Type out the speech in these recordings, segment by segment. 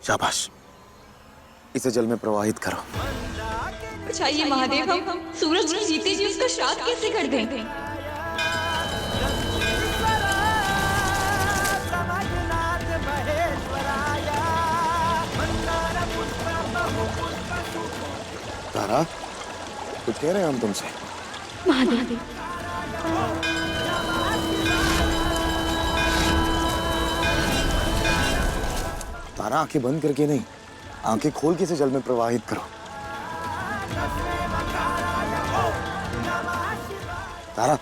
शाबाश, इसे जल में प्रवाहित करो। अच्छा ये महादेव, हम सूरज की जीते जी उसका श्राद्ध कैसे कर दें? तारा, कुछ कह रहे हैं हम तुमसे? महादेव, तारा आंखें बंद करके नहीं, आंखें खोल के इसे जल में प्रवाहित करो। तारा,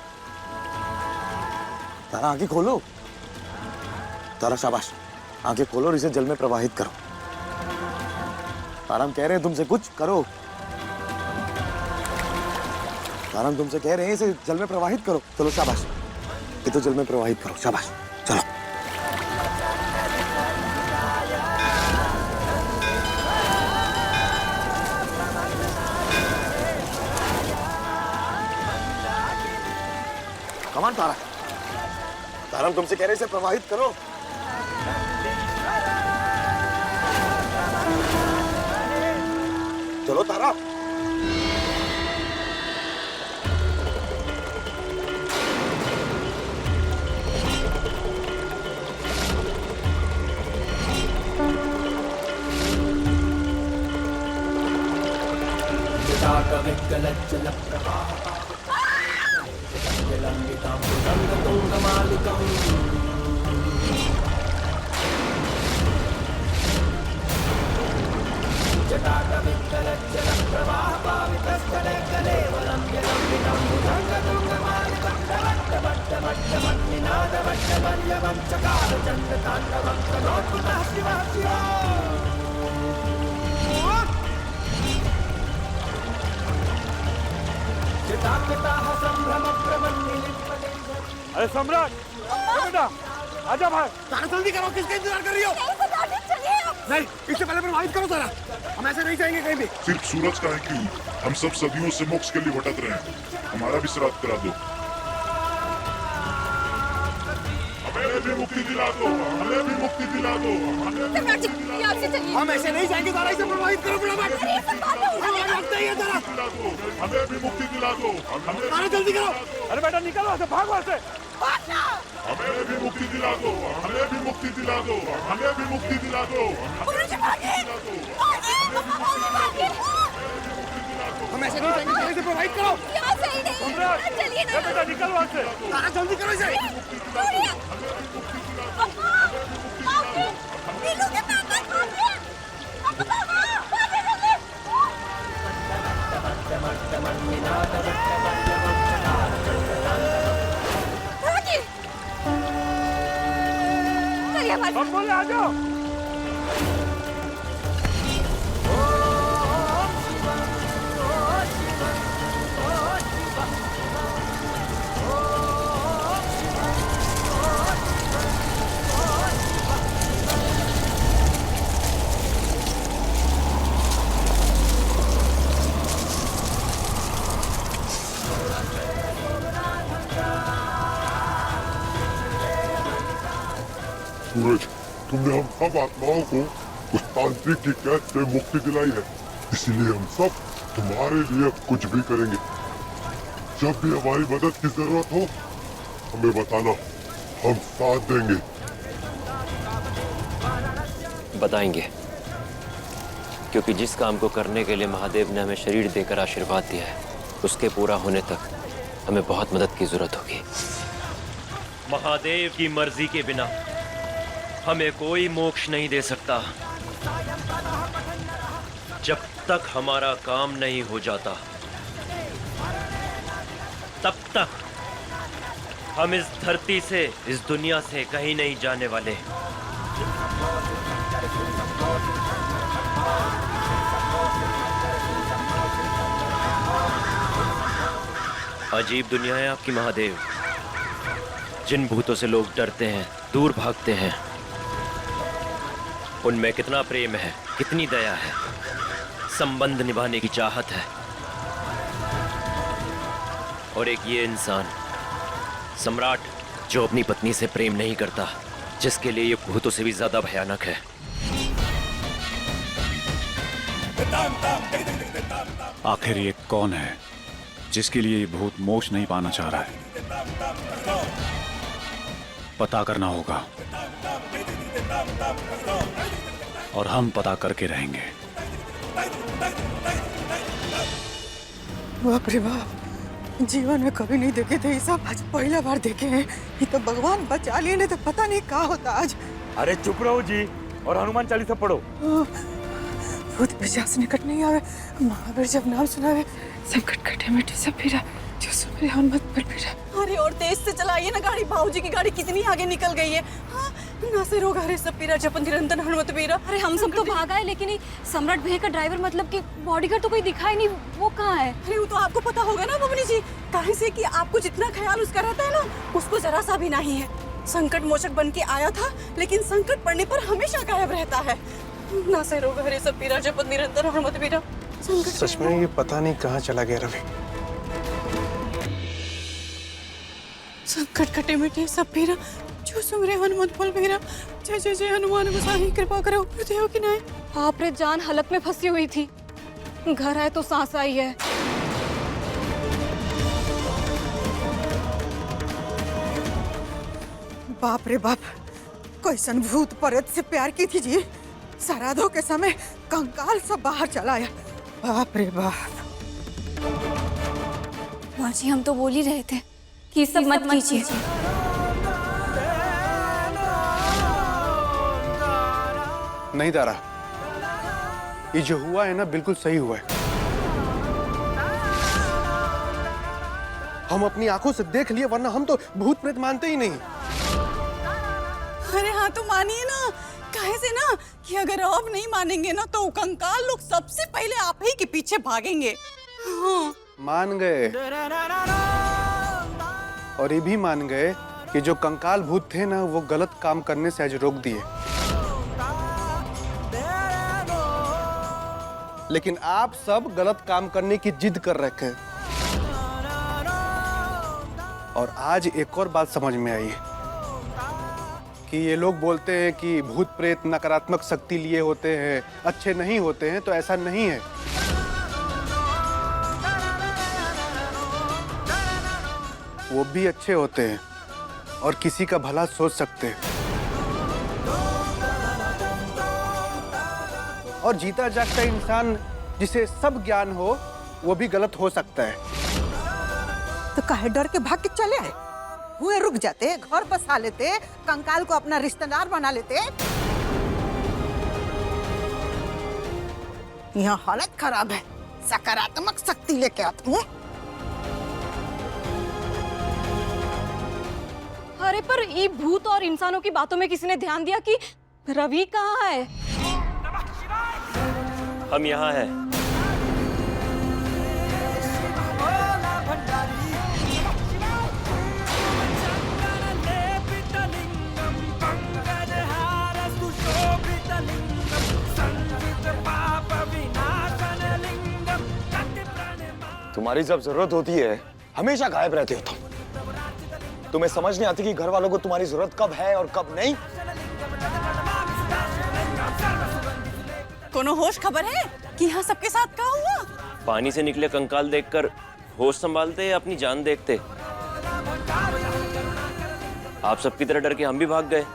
तारा आंखें खोलो। तारा शाबाश, आंखें खोलो और इसे जल में प्रवाहित करो। तारा हम कह रहे हैं तुमसे कुछ करो। तारा हम तुमसे कह रहे हैं इसे जल में प्रवाहित करो। चलो शाबाश, ये तो जल में प्रवाहित करो। शाबाश, चलो। कमान तारा, तारा हम तुमसे कह रहे हैं इसे प्रवाहित करो। चलो तारा। अरे सम्राट, बेटा आजा भाई। तारा जल्दी करो, किसका इंतजार कर रही हो? नहीं, इससे पहले प्रभावित करो तारा, हम ऐसे नहीं जाएंगे कहीं भी। सिर्फ सूरज का है क्यों? हम सब सदियों से मोक्ष के लिए भटक रहे हैं, हमारा भी श्राद्ध करा दो। हमें भी मुक्ति दिला दो, हमें भी मुक्ति दिला दो, हमें भी दिला दो। हम ऐसे नहीं जाएंगे तारा, इसे प्रभावित करो फटाफट। हमें भी मुक्ति दिला दो, तारा जल्दी करो। अरे बेटा निकलो, भागो ऐसे। हमें भी मुक्ति दिला दो, हमें भी मुक्ति दिला दो, हमें भी मुक्ति दिला दो। हम ऐसे नहीं जाएंगे तारा, इसे प्रभावित करो। बेटा निकलो वहाँ से। तारा जल्दी करो इसे। हम बोले आ जाओ। सूरज, तुमने हम सब आत्माओं को उस तांत्रिक की कैद से मुक्ति दिलाई है, इसलिए हम सब तुम्हारे लिए कुछ भी करेंगे। जब भी हमारी मदद की जरूरत हो हमें बताना, हम साथ देंगे। बताएंगे, क्योंकि जिस काम को करने के लिए महादेव ने हमें शरीर देकर आशीर्वाद दिया है, उसके पूरा होने तक हमें बहुत मदद की जरूरत होगी। महादेव की मर्जी के बिना हमें कोई मोक्ष नहीं दे सकता। जब तक हमारा काम नहीं हो जाता तब तक हम इस धरती से, इस दुनिया से कहीं नहीं जाने वाले। अजीब दुनिया है आपकी महादेव। जिन भूतों से लोग डरते हैं, दूर भागते हैं, उनमें कितना प्रेम है, कितनी दया है, संबंध निभाने की चाहत है। और एक ये इंसान सम्राट, जो अपनी पत्नी से प्रेम नहीं करता, जिसके लिए ये भूतों से भी ज्यादा भयानक है। आखिर ये कौन है जिसके लिए ये भूत मोक्ष नहीं पाना चाह रहा है? पता करना होगा और हम पता करके रहेंगे। बाप रे बाप, जीवन में कभी नहीं देखे थे ये सब, आज पहला बार देखे हैं। ये तो भगवान बचा लिए, नहीं तो पता नहीं क्या होता आज। अरे चुप रहो जी और हनुमान चालीसा पढ़ो। भूत पिशाच निकट नहीं आवे, महावीर जब नाम सुनावे संकट कटे मिटे सब पीरा, जो सुमरे हनुमत बल पीरा। अरे और तेज से चलाइए ना गाड़ी, भाऊजी की गाड़ी कितनी आगे निकल गई है। हाँ, ना से रोग हरे सब पीरा, जपन निरंतर हनुमत पीरा। अरे हम सब तो भाग आए, लेकिन ये सम्राट भैया का ड्राइवर मतलब कि बॉडीगार्ड तो कोई दिखाई नहीं, वो कहाँ है? अरे वो तो आपको पता होगा ना बबनी जी, काहे से कि आपको जितना ख्याल उसका रहता है ना, उसको जरा सा भी नहीं है। संकट मोचक बन के आया था, लेकिन संकट पड़ने पर हमेशा गायब रहता है। ना से रोग हरे सब पीरा, जपन निरंतर हनुमत पीरा। सच में ये पता नहीं कहाँ चला गया रवि। संकट कटे मिटे सब पीरा, जो सुमरे हनुमत बल पीरा। जय जय जय हनुमान गोसाई, कृपा करो देव की नाय। बाप रे, जान हलक में फंसी हुई थी, घर आए तो सांस आई है। बाप रे बाप, कैसन भूत प्रेत से प्यार की थी जी। श्राद्धों के समय कंकाल सब बाहर चला आया। बाप रे बाप। माँ जी, हम तो बोल ही रहे थे कि सब मत कीजिए। नहीं तारा, ये जो हुआ है ना बिल्कुल सही हुआ है। हम अपनी आंखों से देख लिए, वरना हम तो भूत प्रेत मानते ही नहीं। अरे हाँ तो मानिए ना, काहे से ना कि अगर आप नहीं मानेंगे ना तो कंकाल लोग सबसे पहले आप ही के पीछे भागेंगे। हाँ। मान गए, और ये भी मान गए कि जो कंकाल भूत थे ना वो गलत काम करने से आज रोक दिए। लेकिन आप सब गलत काम करने की जिद कर रखे हैं। और आज एक और बात समझ में आई कि ये लोग बोलते हैं कि भूत प्रेत नकारात्मक शक्ति लिए होते हैं, अच्छे नहीं होते हैं, तो ऐसा नहीं है। वो भी अच्छे होते हैं और किसी का भला सोच सकते हैं। और जीता जागता इंसान जिसे सब ज्ञान हो, वो भी गलत हो सकता है। तो काहे डर के भाग के चले आए? हुए रुक जाते, घर बसा लेते, कंकाल को अपना रिश्तेदार बना लेते। यहाँ हालत खराब है, सकारात्मक शक्ति लेके आती हूँ। अरे पर ये भूत और इंसानों की बातों में किसी ने ध्यान दिया कि रवि कहाँ है? हम यहाँ हैं। तुम्हारी जब जरूरत होती है हमेशा गायब रहते हो तुम। तुम्हें समझ नहीं आती कि घर वालों को तुम्हारी जरूरत कब है और कब नहीं। कोनो होश खबर है कि यहाँ सबके साथ क्या हुआ? पानी से निकले कंकाल देखकर होश संभालते या अपनी जान देखते? आप सबकी तरह डर के हम भी भाग गए।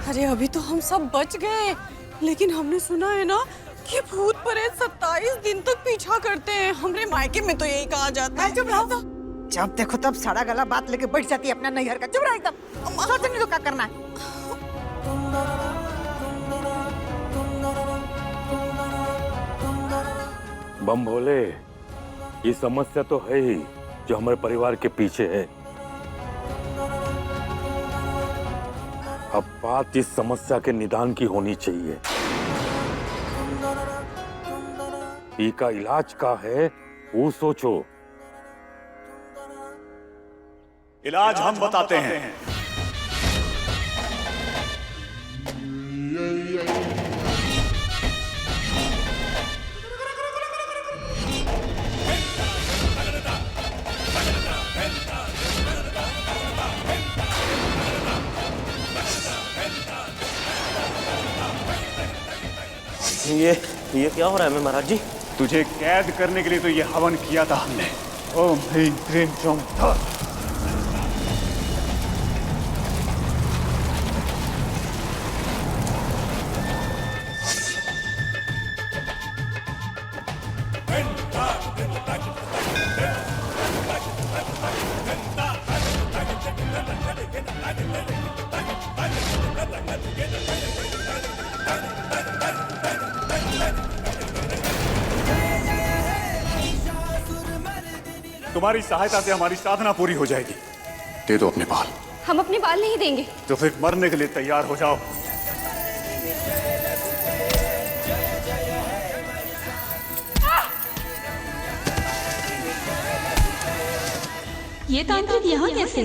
अरे अभी तो हम सब बच गए, लेकिन हमने सुना है ना कि भूत प्रेत 27 दिन तक पीछा करते हैं। हमरे मायके में तो यही कहा जाता है। चुप रहो। जब देखो तब सड़ा गला बात लेके बैठ जाती है अपना नैहर का। चुप रहो एकदम, सोच नहीं तो क्या करना है। बम भोले, ये समस्या तो है ही जो हमारे परिवार के पीछे है। अब बात इस समस्या के निदान की होनी चाहिए। इसका इलाज का है वो सोचो। इलाज हम बताते हैं। ये क्या हो रहा है मैं महाराज जी? तुझे कैद करने के लिए तो ये हवन किया था हमने। ओम ह्रीं क्लीं चौं धा। तुम्हारी सहायता से हमारी साधना पूरी हो जाएगी। दे दो अपने बाल। हम अपने बाल नहीं देंगे। तो फिर मरने के लिए तैयार हो जाओ। ये तांत्रिक यहाँ कैसे?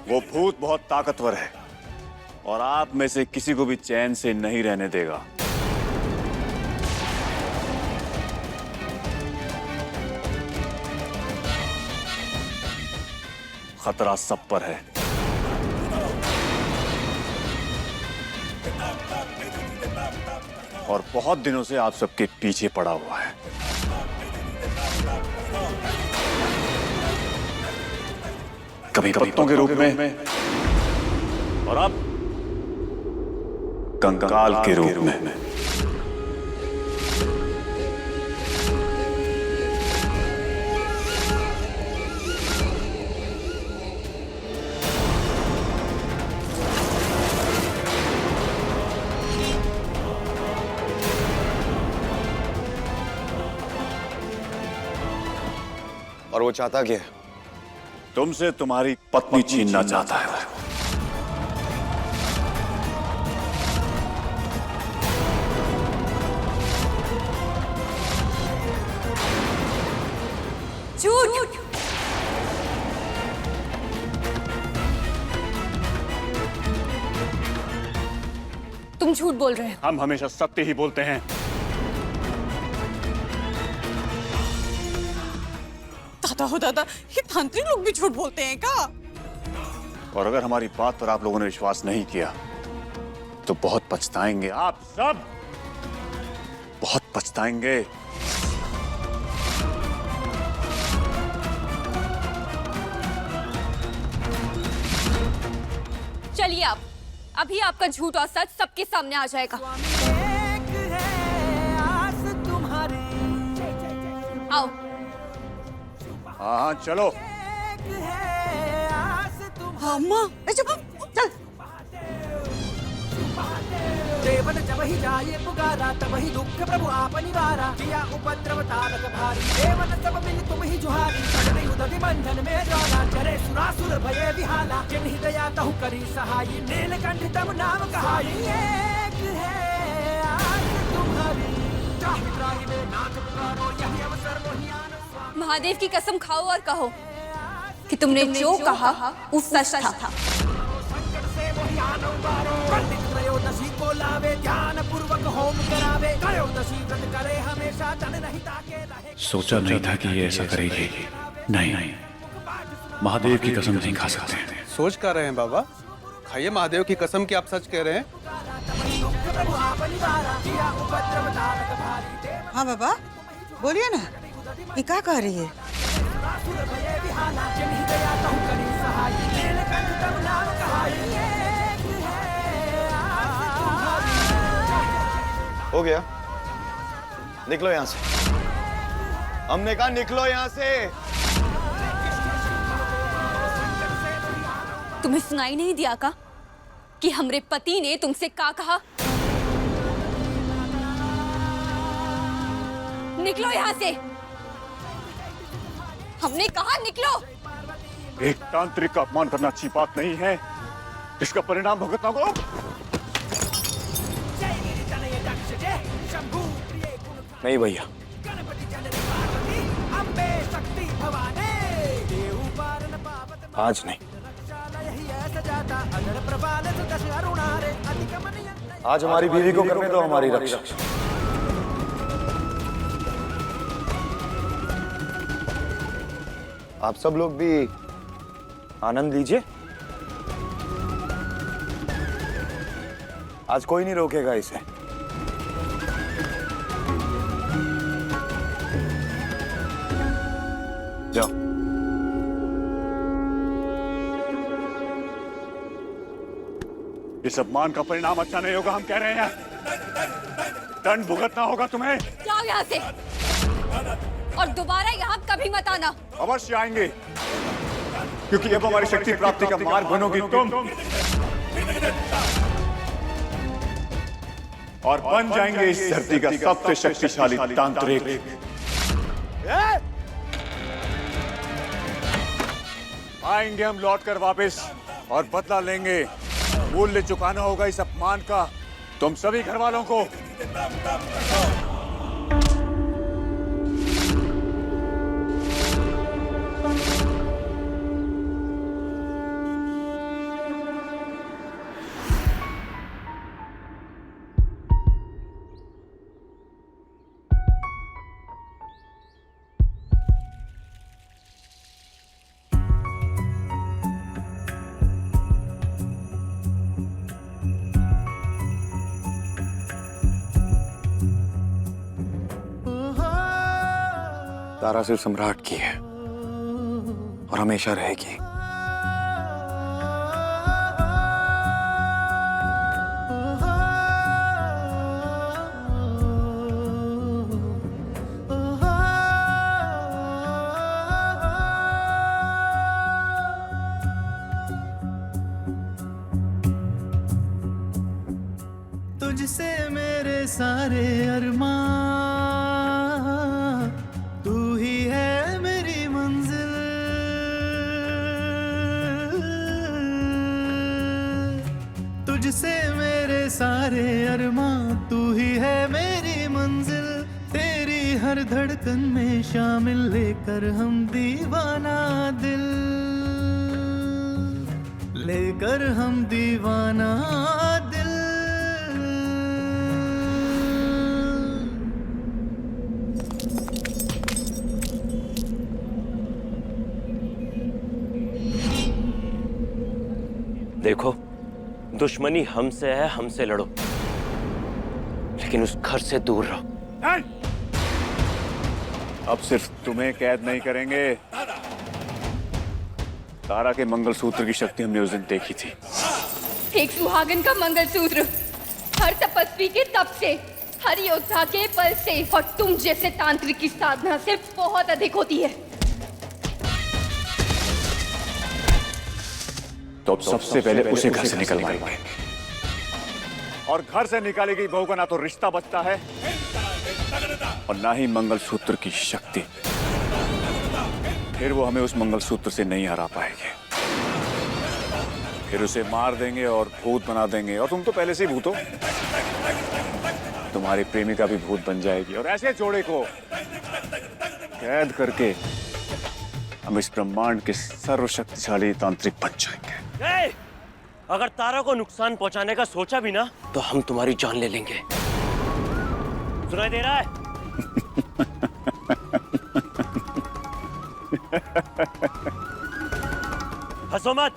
वो भूत बहुत ताकतवर है और आप में से किसी को भी चैन से नहीं रहने देगा। खतरा सब पर है। और बहुत दिनों से आप सबके पीछे पड़ा हुआ है। कभी पत्तों के रूप में और अब कंकाल के रूप में। और वो चाहता क्या है? तुमसे तुम्हारी पत्नी छीनना चाहता है। झूठ। तुम झूठ बोल रहे हो। हम हमेशा सत्य ही बोलते हैं। दादा हो दादा, ये तांत्रिक लोग भी झूठ बोलते हैं क्या? और अगर हमारी बात पर आप लोगों ने विश्वास नहीं किया तो बहुत पछताएंगे। आप सब बहुत पछताएंगे। चलिए आप, अभी आपका झूठ और सच सबके सामने आ जाएगा। आओ। हाँ चलो। अम्मा, चल। देवन जब ही जाए पुकारा तब ही दुख प्रभु आप निवारा, किया उपद्रव तारक भारी, देवन सब मिल तुम ही जुहारी, सगले उदति बंधन में ज्वाला, चरे सुरासुर भये विहाला, जिन्हि दया तहु करी सहाई, नीलकंठ तब नाम कहाई। एक है आस तुम्हारी, त्राहि त्राहि में नाथ पुकारो, यही अवसर मोहि आन स्वामी। महादेव की कसम खाओ और कहो कि तुमने जो कहा वो सच था। त्रयोदशी को लावे, ध्यान पूर्वक होम करावे, त्रयोदशी व्रत करे हमेशा, तन नहीं ताके रहे। सोचा नहीं था कि ये ऐसा करेगी। नहीं, महादेव की कसम नहीं खा सकते। सोच कर रहे हैं बाबा? खाइए महादेव की कसम कि आप सच कह रहे हैं। हाँ बाबा, बोलिए ना, ये क्या कह रही है? हो गया, निकलो यहाँ से। हमने कहा निकलो यहाँ से। तुम्हें सुनाई नहीं दिया का कि हमरे पति ने तुमसे क्या कहा? निकलो यहाँ से। हमने कहा निकलो। एक तांत्रिक का अपमान करना अच्छी बात नहीं है। इसका परिणाम भुगतना को। नहीं भैया, आज नहीं। आज हमारी बीवी को करने दो हमारी रक्षा। आप सब लोग भी आनंद लीजिए। आज कोई नहीं रोकेगा इसे। जाओ। इस अपमान का परिणाम अच्छा नहीं होगा, हम कह रहे हैं। दंड भुगतना होगा तुम्हें। जाओ यहाँ से और दोबारा यहाँ कभी मत आना। अवश्य आएंगे, क्योंकि अब हमारी शक्ति प्राप्ति का मार्ग बनोगी तुम, और बन जाएंगे इस धरती का सबसे शक्तिशाली तांत्रिक। आएंगे हम लौटकर वापस और बदला लेंगे। मूल्य चुकाना होगा इस अपमान का तुम सभी घर वालों को। तारा सिर्फ सम्राट की है और हमेशा रहेगी। तुझसे मेरे सारे अरमान, तू ही है मेरी मंजिल। तुझसे मेरे सारे अरमान, तू ही है मेरी मंजिल। तेरी हर धड़कन में शामिल लेकर हम दीवाना दिल, लेकर हम दीवाना दिल। देखो, दुश्मनी हमसे है, हमसे लड़ो, लेकिन उस घर से दूर रहो। नहीं! अब सिर्फ तुम्हें कैद नहीं करेंगे। तारा के मंगलसूत्र की शक्ति हमने उस दिन देखी थी। एक सुहागन का मंगलसूत्र हर तपस्वी के तप से, हर योद्धा के बल से और तुम जैसे तांत्रिक की साधना से बहुत अधिक होती है। तो अब सबसे पहले उसे घर से निकलवाएंगे, और घर से निकाली गई बहू का ना तो रिश्ता बचता है और ना ही मंगलसूत्र की शक्ति। फिर वो हमें उस मंगलसूत्र से नहीं हरा पाएंगे। फिर उसे मार देंगे और भूत बना देंगे, और तुम तो पहले से ही भूत हो। तुम्हारी प्रेमिका भी भूत बन जाएगी, और ऐसे जोड़े को कैद करके हम इस ब्रह्मांड के सर्वशक्तिशाली तांत्रिक बन जाएंगे। अगर तारा को नुकसान पहुंचाने का सोचा भी ना, तो हम तुम्हारी जान ले लेंगे। सुनाई दे रहा है? हंसो मत।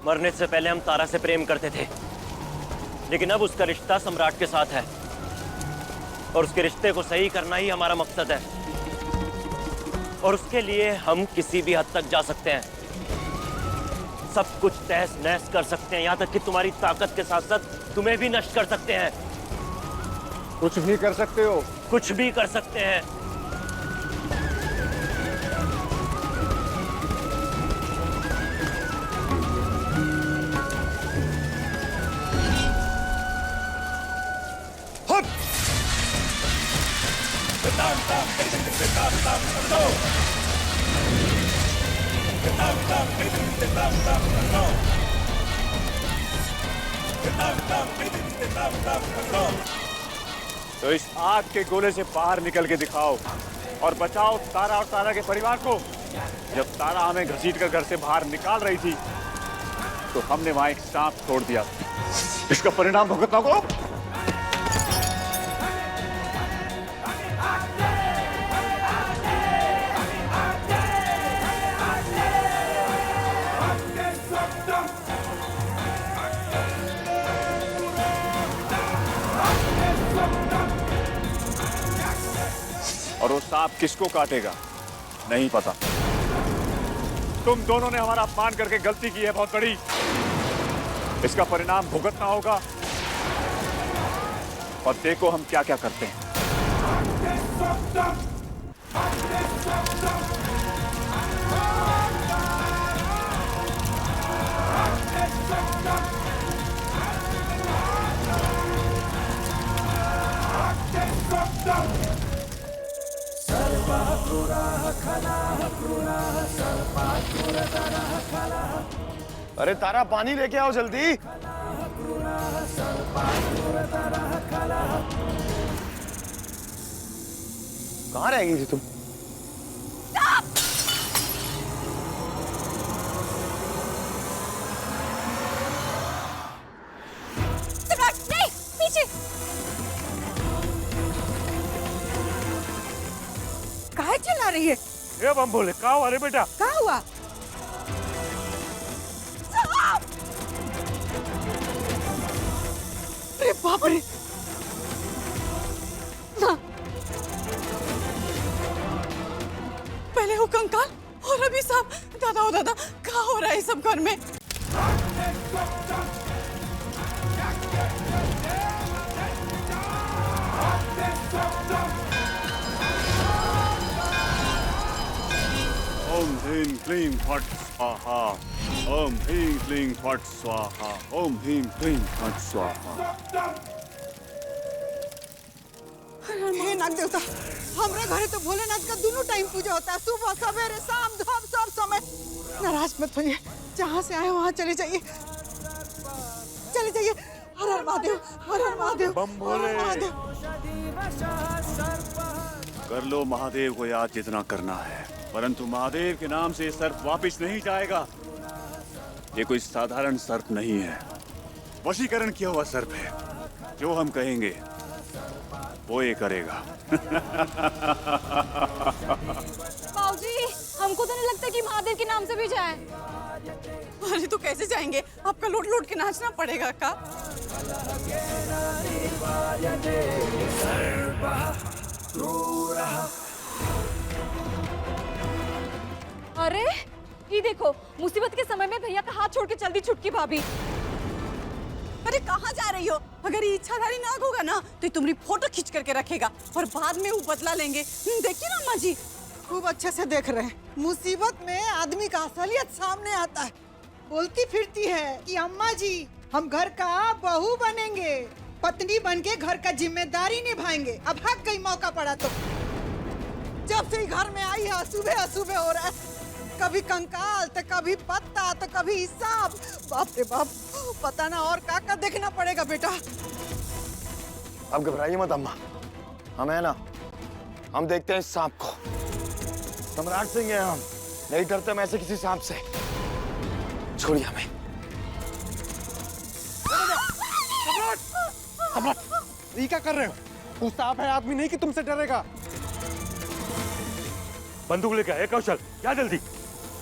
मरने से पहले हम तारा से प्रेम करते थे, लेकिन अब उसका रिश्ता सम्राट के साथ है, और उसके रिश्ते को सही करना ही हमारा मकसद है। और उसके लिए हम किसी भी हद तक जा सकते हैं, सब कुछ तहस नहस कर सकते हैं, यहाँ तक कि तुम्हारी ताकत के साथ साथ तुम्हें भी नष्ट कर सकते हैं। कुछ भी कर सकते हो? कुछ भी कर सकते हैं। तो इस आग के गोले से बाहर निकल के दिखाओ और बचाओ तारा और तारा के परिवार को। जब तारा हमें घसीटकर घर से बाहर निकाल रही थी, तो हमने वहां एक सांप छोड़ दिया। इसका परिणाम भुगतना होगा। और वो सांप किसको काटेगा नहीं पता। तुम दोनों ने हमारा अपमान करके गलती की है बहुत बड़ी। इसका परिणाम भुगतना होगा और देखो हम क्या क्या करते हैं। अरे तारा पानी लेके आओ जल्दी। कहाँ रह गई थी तुम? नहीं, पीछे। काहे चिल्ला रही है? ये बम बोले कहाँ हुआ रे बेटा? क्या हुआ? अरे बाप रे! ना। पहले वो कंकाल और अभी सांप। दादा ओ दादा, क्या हो रहा है सब घर में? ओम ह्रीं क्लीं फट् स्वाहा। ओम ह्रीं क्लीं फट् स्वाहा। ओम ह्रीं क्लीं फट् स्वाहा। हे नाग देवता, हमरा घरे तो भोलेनाथ का दोनों टाइम पूजा होता है, सुबह सवेरे शाम धाम सब समय। नाराज मत होइए, जहाँ से आए वहाँ चले जाइए, चले जाइए। हर हर महादेव, हर हर महादेव, बम भोले। हर हर महादेव। कर लो महादेव को याद जितना करना है, परंतु महादेव के नाम से सर्प वापस नहीं जाएगा। ये कोई साधारण सर्प नहीं है, वशीकरण किया हुआ सर्प है। जो हम कहेंगे वो ये करेगा। बाबूजी, हमको तो नहीं लगता कि महादेव के नाम से भी जाए। अरे तो कैसे जाएंगे? आपका लोट लोट के नाचना पड़ेगा का? अरे ये देखो, मुसीबत के समय में भैया का हाथ छोड़ के चल दी छुटकी भाभी। अरे कहाँ जा रही हो? अगर ये इच्छाधारी नाग होगा ना तो ये तुम्हारी फोटो खींच करके रखेगा और बाद में वो बदला लेंगे। देखिए ना अम्मा जी, खूब अच्छे से देख रहे हैं। मुसीबत में आदमी का असलियत सामने आता है। बोलती फिरती है कि अम्मा जी हम घर का बहू बनेंगे, पत्नी बन के घर का जिम्मेदारी निभाएंगे। अब हक गई मौका पड़ा तो। जब से घर में आई है सुबह सुबह हो रहा है, कभी कंकाल तो कभी पत्ता तो कभी सांप। बाप रे बाप, पता ना और क्या देखना पड़ेगा बेटा। अब घबराइए मत अम्मा, हम है ना, हम देखते हैं इस सांप को। सम्राट सिंह हैं हम, नहीं डरते हम ऐसे किसी सांप से। छोड़िए हमें। सम्राट, ये क्या कर रहे हो? वो सांप है, आदमी नहीं कि तुमसे डरेगा। बंदूक लेके आए कौशल, क्या जल्दी?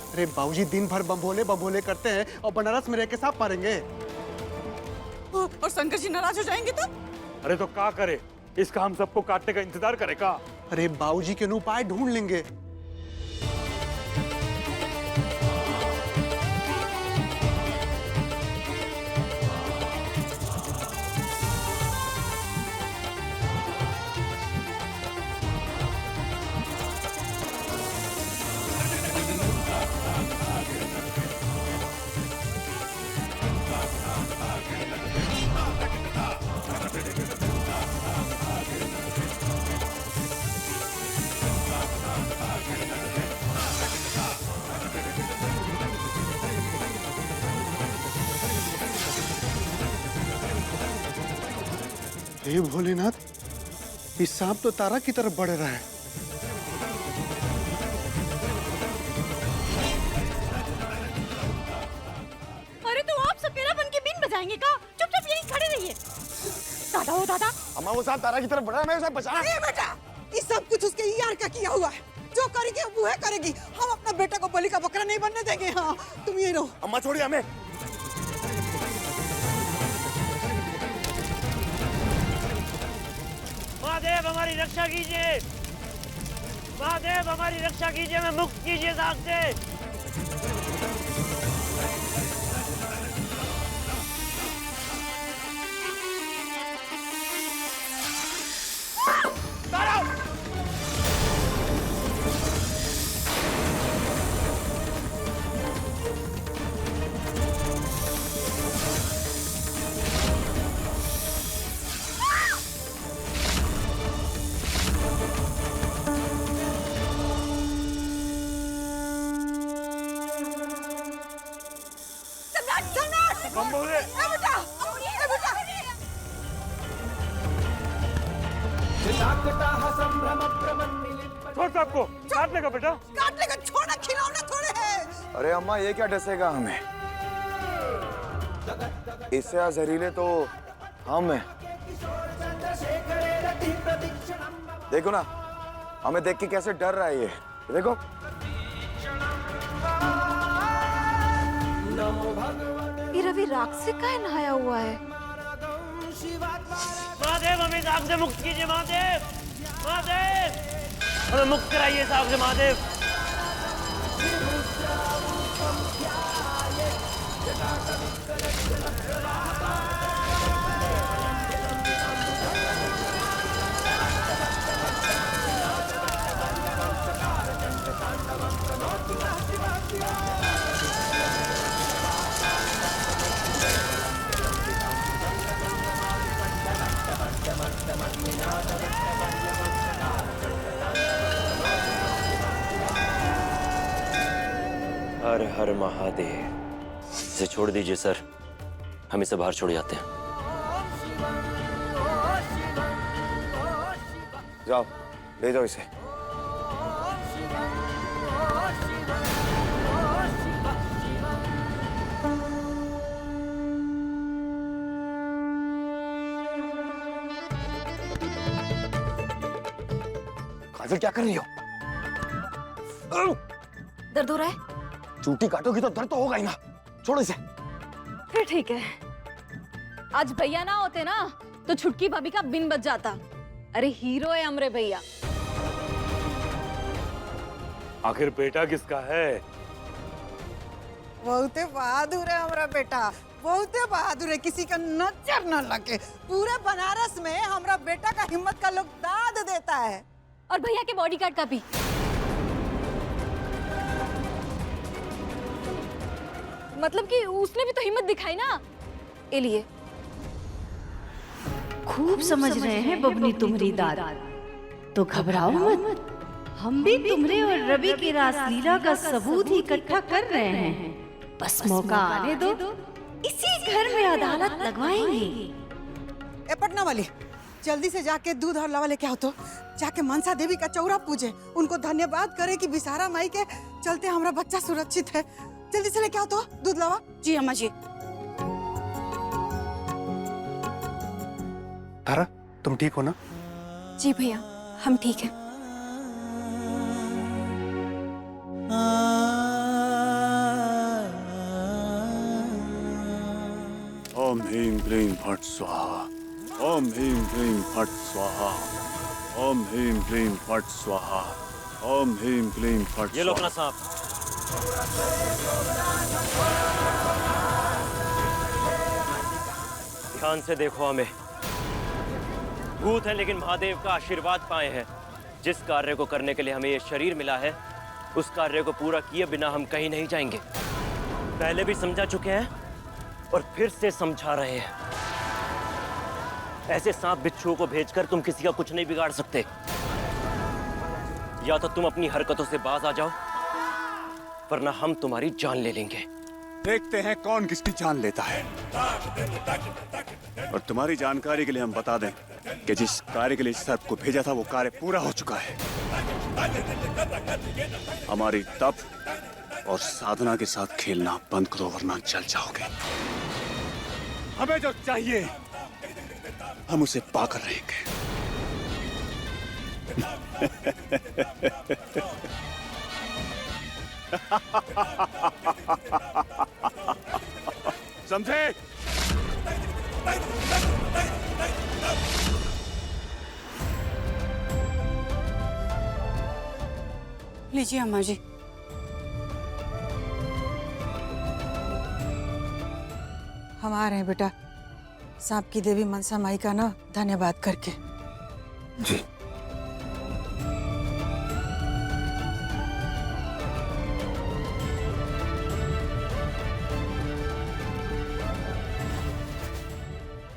अरे बाबूजी, दिन भर बम भोले करते हैं और बनारस में रह के सांप मारेंगे। और शंकर जी नाराज हो जाएंगे तो? अरे तो क्या करे, इसका हम सबको काटने का इंतजार करेगा। अरे बाबूजी के उपाय ढूंढ लेंगे। हे भोलेनाथ, इस सांप तो तारा की तरफ बढ़ रहा है। अरे तो आप सकेला बन के बीन बजाएंगे का? चुपचाप यहीं खड़े रहिए। दादा ओ दादा, अम्मा वो सांप तारा की तरफ बढ़ रहा है, मैं उसे बचाना। अरे बेटा, ये सब कुछ उसके यार का किया हुआ है। जो करेगी वो है करेगी। हम अपना बेटा को बलि का बकरा नहीं बनने देंगे। हाँ, तुम यही रहो। अम्मा छोड़िए हमें। महादेव हमारी रक्षा कीजिए। महादेव हमारी रक्षा कीजिए, हमें मुक्त कीजिए साहब से। छोड़ सबको, काट लेगा बेटा। काट लेगा, छोड़ना, खिलौना थोड़े है। अरे अम्मा ये क्या डसेगा हमें? इससे जहरीले तो हम हैं। देखो ना, हमें देख के कैसे डर रहा है ये। देखो ये रवि राक्षसी का नहाया हुआ है। महादेव हमें इस आग से मुक्त कीजिए, महादेव, महादेव हमें मुक्त कराइए इस आग से, महादेव। हर हर महादेव। इसे छोड़ दीजिए सर, हम इसे बाहर छोड़ जाते हैं। जाओ, ले जाओ इसे। काजल क्या कर रही हो? दर्द हो रहा है? चूटी काटोगी तो दर्द तो होगा ही ना। छोड़ो इसे। फिर ठीक है। आज भैया ना होते ना तो छुटकी भाभी का बिन बज जाता। अरे हीरो है हमरे भैया। आखिर बेटा किसका है? बहुते बहादुर है हमारा बेटा, बहुते बहादुर है, किसी का नजर न लगे। पूरे बनारस में हमारा बेटा का हिम्मत का लोग दाद देता है। और भैया के बॉडीगार्ड का भी। मतलब कि उसने भी तो हिम्मत दिखाई ना। लिए खूब समझ रहे हैं बबनी तुम्हारी दाद, तो घबराओ मत। हम भी तुम्हारे और रवि की रासलीला का सबूत ही इकट्ठा कर रहे हैं। बस मौका आने दो, इसी घर में अदालत लगवाएंगे। ए पटना वाली, जल्दी से जाके दूध और लावा लेके आओ तो। जाके मनसा देवी का चौरा पूजे, उनको धन्यवाद करे कि बिसारा माई के चलते हमारा बच्चा सुरक्षित है। जल्दी से लेके आओ तो दूध लावा। जी अम्मा जी। तारा, तुम ठीक हो ना? जी भैया, हम ठीक हैं। ओम ह्रीं क्लीं फट स्वाहा, ओम ह्रीं क्लीं फट स्वाहा, ओम ह्रीं क्लीं फट स्वाहा, ओम ह्रीं क्लीं फट। ये लो अपना सांप। ध्यान से देखो हमें। भूत है लेकिन महादेव का आशीर्वाद पाए हैं। जिस कार्य को करने के लिए हमें ये शरीर मिला है, उस कार्य को पूरा किए बिना हम कहीं नहीं जाएंगे। पहले भी समझा चुके हैं और फिर से समझा रहे हैं। ऐसे सांप बिच्छुओं को भेजकर तुम किसी का कुछ नहीं बिगाड़ सकते। या तो तुम अपनी हरकतों से बाज आ जाओ, वरना हम तुम्हारी जान ले लेंगे। देखते हैं कौन किसकी जान लेता है। और तुम्हारी जानकारी के लिए हम बता दें कि जिस कार्य के लिए सर्प को भेजा था वो कार्य पूरा हो चुका है। हमारी तप और साधना के साथ खेलना बंद करो, वरना जल जाओगे। हमें जो चाहिए हम उसे पाकर रहेंगे। समझे? लीजिए अम्मा जी। हम आ रहे हैं बेटा, सांप की देवी मनसा माई का ना धन्यवाद करके। जी।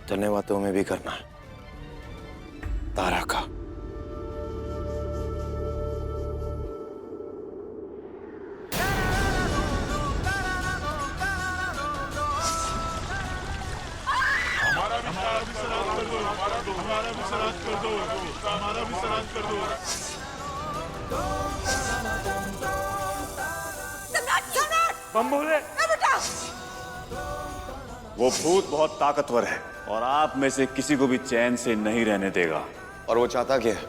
धन्यवाद तो हमें भी करना है तारा का। बम भोले, वो भूत बहुत ताकतवर है और आप में से किसी को भी चैन से नहीं रहने देगा। और वो चाहता क्या है?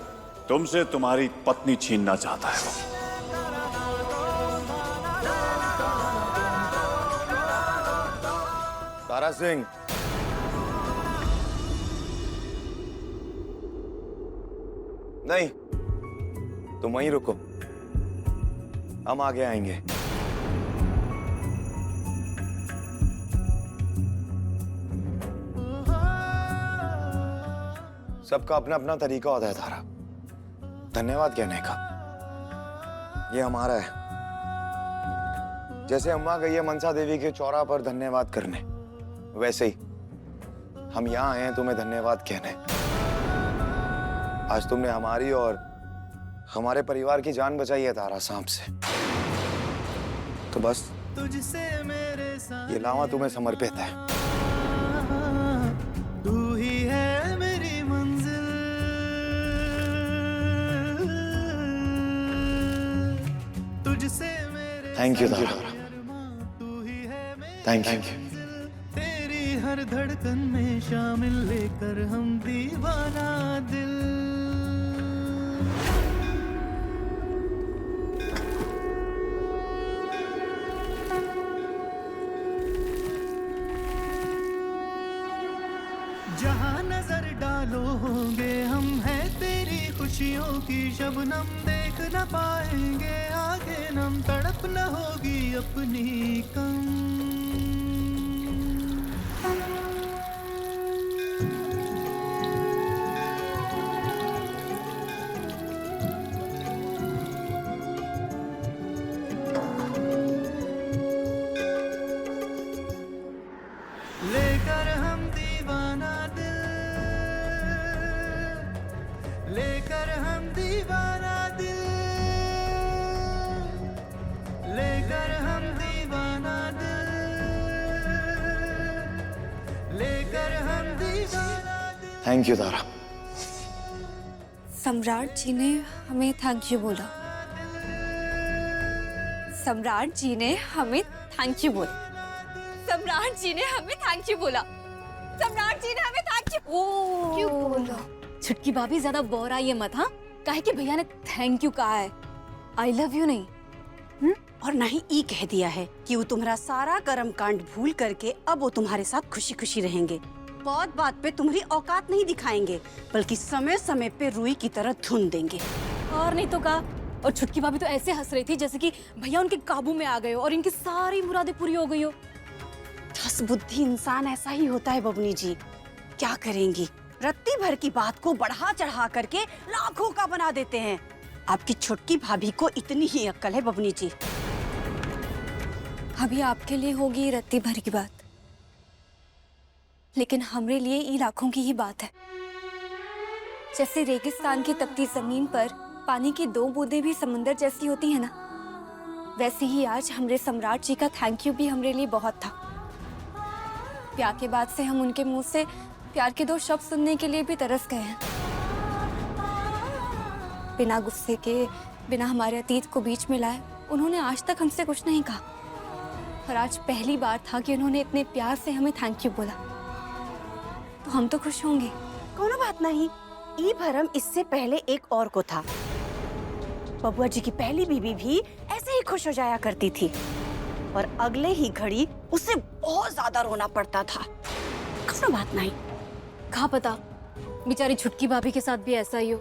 तुमसे तुम्हारी पत्नी छीनना चाहता है वो। तारा सिंह, नहीं, तुम वहीं रुको, हम आगे आएंगे। सबका अपना अपना तरीका होता है तारा, धन्यवाद कहने का। ये हमारा है। जैसे अम्मा गई है मनसा देवी के चौरा पर धन्यवाद करने, वैसे ही हम यहाँ आए हैं तुम्हें धन्यवाद कहने। आज तुमने हमारी और हमारे परिवार की जान बचाई है तारा सांप से, तो बस ये लावा तुम्हें समर्पित है। तू ही है मेरी मंजिल, तुझसे मेरे thank you Tara, thank you. तेरी हर धड़कन में शामिल लेकर हम दीवाना दिल। जहाँ नजर डालोगे हम हैं तेरी खुशियों की शबनम, देख न पाएंगे आगे नम, तड़प न होगी अपनी कम। लेकर हम दीवाना दिल, लेकर हम दीवाना दिल, लेकर हम दीवाना दिल, लेकर हम दीवाना दिल। थैंक यू तारा। सम्राट जी ने हमें थैंक यू बोला, सम्राट जी ने हमें थैंक यू बोला, सम्राट जी ने हमें थैंक यू बोला, सम्राट जी ने हमें थैंक यू क्यों बोला? छुटकी भाभी ज्यादा बोर आइए मत, हाँ? काहे कि भैया ने थैंक यू कहा है, आई लव यू नहीं। और ना ही ई कह दिया है कि वो तुम्हारा सारा कर्म कांड भूल करके अब वो तुम्हारे साथ खुशी खुशी रहेंगे। बहुत बात पे तुम्हारी औकात नहीं दिखाएंगे, बल्कि समय समय पे रुई की तरह धुन देंगे। और नहीं तो का। और छुटकी भाभी तो ऐसे हंस रही थी जैसे कि भैया उनके काबू में आ गए हो और इनकी सारी मुरादें पूरी हो गई हो। ठस बुद्धि इंसान ऐसा ही होता है बबनी जी, क्या करेंगी? रत्ती भर की बात को बढ़ा चढ़ा करके लाखों का बना देते हैं। आपकी छुटकी भाभी को इतनी ही अक्ल है बबनी जी। अभी आपके लिए होगी रत्ती भर की बात, लेकिन हमारे लिए ये लाखों की ही बात है। जैसे रेगिस्तान की तपती जमीन पर पानी की दो बूंदें भी समंदर जैसी होती है ना, वैसे ही आज हमारे सम्राट जी का थैंक यू भी हमारे लिए बहुत था। प्यार के बाद से हम उनके मुंह से प्यार के दो शब्द सुनने के लिए भी तरस गए हैं। बिना गुस्से के, बिना हमारे अतीत को बीच में लाए उन्होंने आज तक हमसे कुछ नहीं कहा, और आज पहली बार था कि उन्होंने इतने प्यार से हमें थैंक यू बोला, तो हम तो खुश होंगे। कोनो बात नहीं, ई भरम इससे पहले एक और को था। बबुआ जी की पहली बीवी भी ऐसे ही खुश हो जाया करती थी, और अगले ही घड़ी उसे बहुत ज्यादा रोना पड़ता था। कोनो बात नहीं, कहाँ पता बेचारी छुटकी भाभी के साथ भी ऐसा ही हो।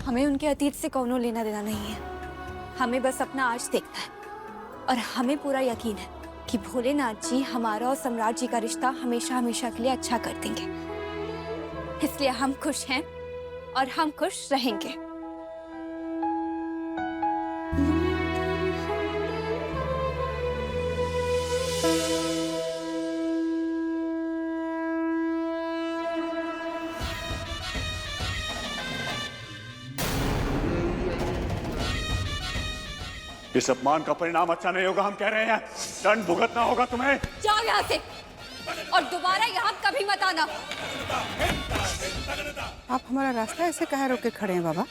हमें उनके अतीत से कौनो लेना देना नहीं है। हमें बस अपना आज देखना है और हमें पूरा यकीन है कि भोलेनाथ जी हमारा और सम्राट जी का रिश्ता हमेशा हमेशा के लिए अच्छा कर देंगे। इसलिए हम खुश हैं और हम खुश रहेंगे। इस अपमान का परिणाम अच्छा नहीं होगा, हम कह रहे हैं। दंड भुगतना होगा तुम्हें। जाओ यहाँ से और दोबारा यहाँ कभी मत आना। आप हमारा रास्ता ऐसे कहाँ रोके खड़े हैं बाबा?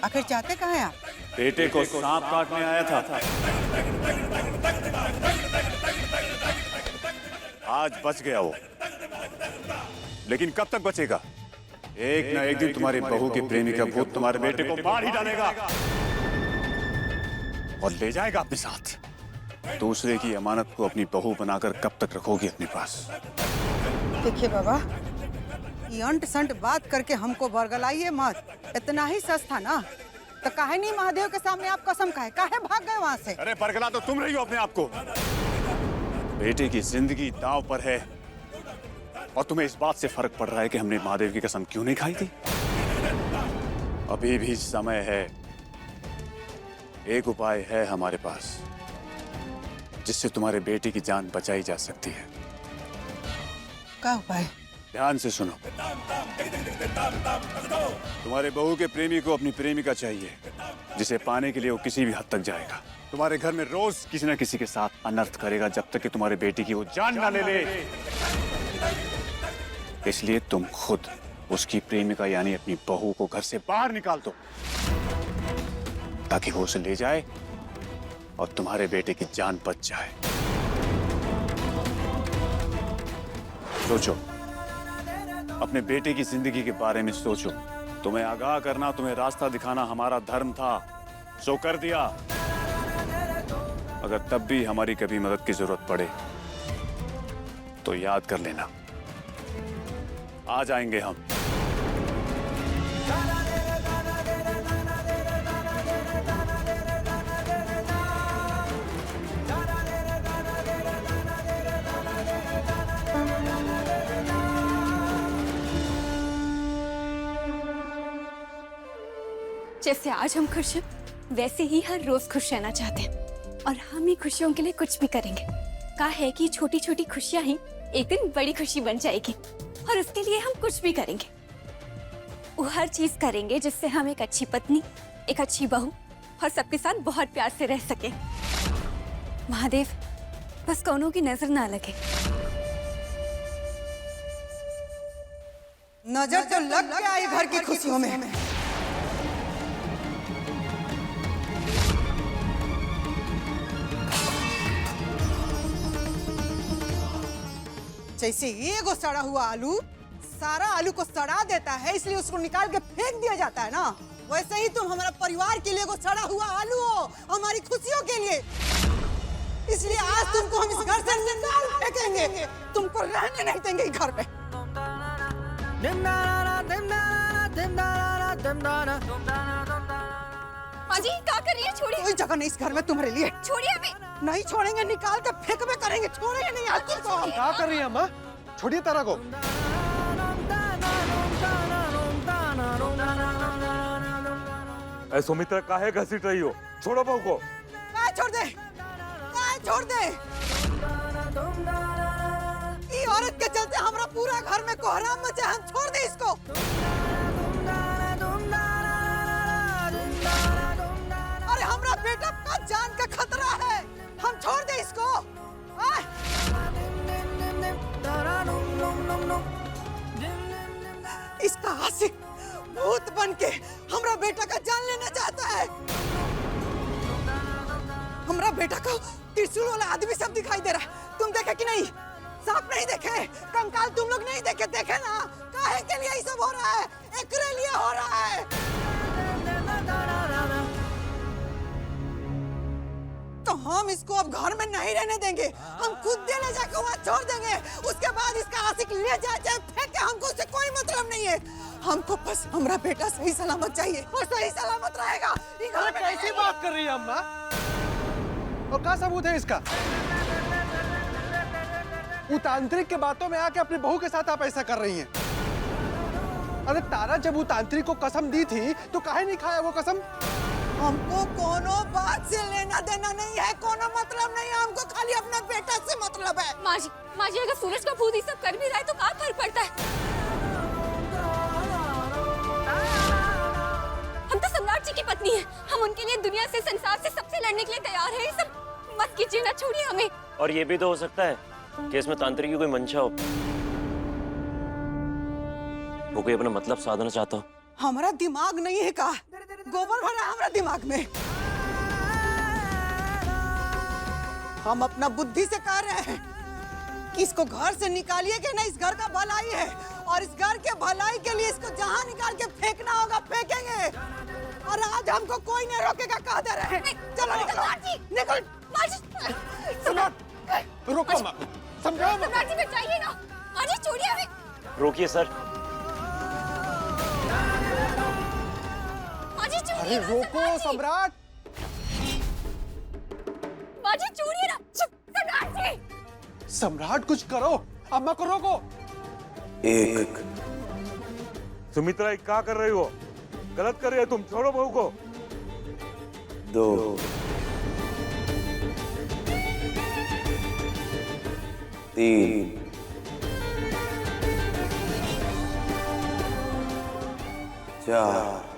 आखिर चाहते कहाँ हैं आप? बेटे को सांप काटने आया था, आज बच गया वो, लेकिन कब तक बचेगा? एक ना एक दिन तुम्हारी बहू के प्रेमी का भूत तुम्हारे बेटे को मार ही डालेगा और ले जाएगा अपने साथ। दूसरे की अमानत को अपनी बहू बनाकर कब तक रखोगी अपने पास? देखिए बाबा, ये अंट संट बात करके हमको बरगलाइए मत। इतना ही सच था ना, तो काहे नहीं महादेव के सामने आप कसम खाए, काहे भाग गए वहाँ से? अरे बरगला तो तुम रही हो अपने आप को। बेटे की जिंदगी दांव पर है और तुम्हें इस बात से फर्क पड़ रहा है कि हमने महादेव की कसम क्यों नहीं खाई थी। अभी भी समय है। एक उपाय है हमारे पास जिससे तुम्हारे बेटे की जान बचाई जा सकती है। क्या उपाय? ध्यान से सुनो। तुम्हारे बहू के प्रेमी को अपनी प्रेमिका चाहिए जिसे पाने के लिए वो किसी भी हद तक जाएगा। तुम्हारे घर में रोज किसी न किसी के साथ अनर्थ करेगा जब तक कि तुम्हारे बेटी की वो जान ना ले ले। इसलिए तुम खुद उसकी प्रेमिका यानी अपनी बहू को घर से बाहर निकाल दो ताकि वो उसे ले जाए और तुम्हारे बेटे की जान बच जाए। सोचो, अपने बेटे की जिंदगी के बारे में सोचो। तुम्हें आगाह करना, तुम्हें रास्ता दिखाना हमारा धर्म था, सो कर दिया। अगर तब भी हमारी कभी मदद की जरूरत पड़े तो याद कर लेना, आ जाएंगे हम। जैसे आज हम खुश हैं, वैसे ही हर रोज खुश रहना चाहते हैं और हम ही खुशियों के लिए कुछ भी करेंगे। कहा है कि छोटी छोटी खुशियां ही एक दिन बड़ी खुशी बन जाएगी और उसके लिए हम कुछ भी करेंगे। वो हर चीज करेंगे जिससे हम एक अच्छी पत्नी, एक अच्छी बहू और सबके साथ बहुत प्यार से रह सके। महादेव, बस कौनों की नजर ना लगे। नजर तो लग के आई घर की खुशियों में। जैसे एगो सड़ा हुआ आलू सारा आलू को सड़ा देता है, इसलिए उसको निकाल के फेंक दिया जाता है ना, वैसे ही तुम हमारा परिवार के लिए एगो सड़ा हुआ आलू हो, हमारी खुशियों के लिए। इसलिए आज तुमको हम इस घर से निकाल फेंकेंगे, तुमको रहने नहीं देंगे घर पे। माँ जी, क्या कर रही है? छोड़िए। कोई जगह नहीं इस घर में तुम्हारे लिए। छोड़िए हमें। नहीं छोड़ेंगे, निकाल के फेंकबे करेंगे, छोड़ेंगे नहीं आज तुमको। क्या कर रही है अम्मा? छोड़िए तारा को। सुमित्रा काहे घसीट रही हो? छोड़ो बहू को। छोड़ दे, छोड़ दे। ये औरत के चलते हमारा पूरा घर में कोहराम मचा, हम छोड़ दे इसको। अरे हमारा बेटा का जान का खतरा है, हम छोड़ दे इसको। इसका आशिक भूत बन के हमारा बेटा का जान लेना चाहता है। हमारा बेटा को त्रिशूल वाला आदमी सब दिखाई दे रहा है, तुम देखे कि नहीं? सांप नहीं देखे, कंकाल तुम लोग नहीं देखे? देखे ना, काहे के लिए ये सब हो रहा है? एकरे लिए हो रहा है। तो हम इसको अब घर में नहीं रहने देंगे, हम खुद ले जाकर वहाँ छोड़ देंगे। उसके बाद इसका आशिक ले जाए चाहे फेंके, हमको उससे कोई मतलब नहीं है। हमको बस हमारा बेटा सही सलामत चाहिए और सही सलामत रहेगा। अरे कैसी बात कर रही है अम्मा? और क्या सबूत है इसका? वो तांत्रिक के बातों में आके अपनी बहू के साथ आप ऐसा कर रही हैं। अरे तारा जब वो तांत्रिक को कसम दी थी तो काहे नहीं खाया वो कसम? हमको कोनो बात से लेना देना नहीं है, कोनो मतलब नहीं है, हमको खाली अपना बेटा से मतलब है। माँ जी अगर सूरज का भूत ये सब कर भी रहा है तो क्या फर्क पड़ता है? हम तो सम्राट जी की पत्नी है, हम उनके लिए दुनिया से संसार से सबसे लड़ने के लिए तैयार है। ये सब मत कीजिए ना, छोड़िए हमें। और ये भी तो हो सकता है कि इसमें तांत्रिक की कोई मंशा हो, वो कोई अपना मतलब साधना चाहता हो। हमारा दिमाग नहीं है का, गोबर भरा हमारा दिमाग में। हम अपना बुद्धि से कह रहे हैं कि इसको घर से निकालिए कि ना, इस घर का भलाई है और इस घर के भलाई के लिए इसको जहाँ निकाल के फेंकना होगा फेंकेंगे। और आज हमको कोई नहीं रोकेगा, कह दे रहे हैं। चलो निकल, निकल। रोको माँ, समझाओ। सम्राट जी बचाइए ना, माँ जी छोड़िए हमें। रोकिए सर। अरे रोको सम्राट। माँ जी छोड़िए ना, सम्राट जी। सम्राट कुछ करो, अम्मा को रोको। एक। सुमित्रा ये क्या कर रही हो? गलत कर रही है तुम, छोड़ो बहू को। 2 3 4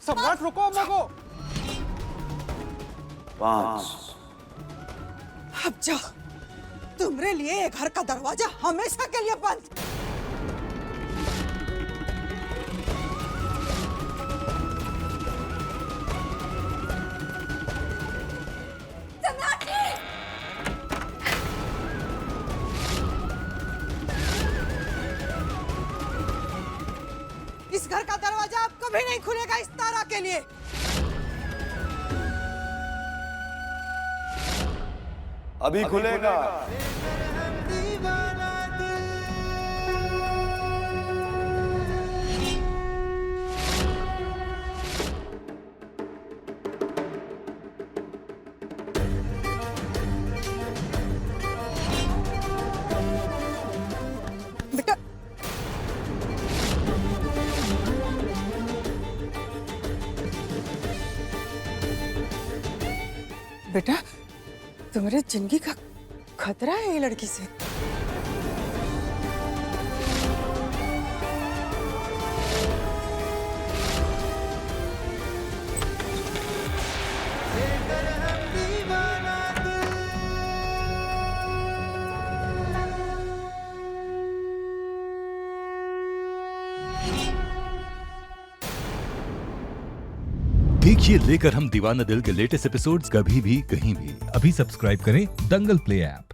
सम्राट रोको अम्मा को। 5 अब जा, तुम्हारे लिए ये घर का दरवाजा हमेशा के लिए बंद। इस घर का दरवाजा अब कभी नहीं खुलेगा इस तारा के लिए। अभी खुलेगा। बेटा बेटा तुम्हारे जिंदगी का खतरा है ये लड़की से। देखिए लेकर हम दीवाना दिल के लेटेस्ट एपिसोड्स कभी भी कहीं भी। अभी सब्सक्राइब करें दंगल प्ले ऐप।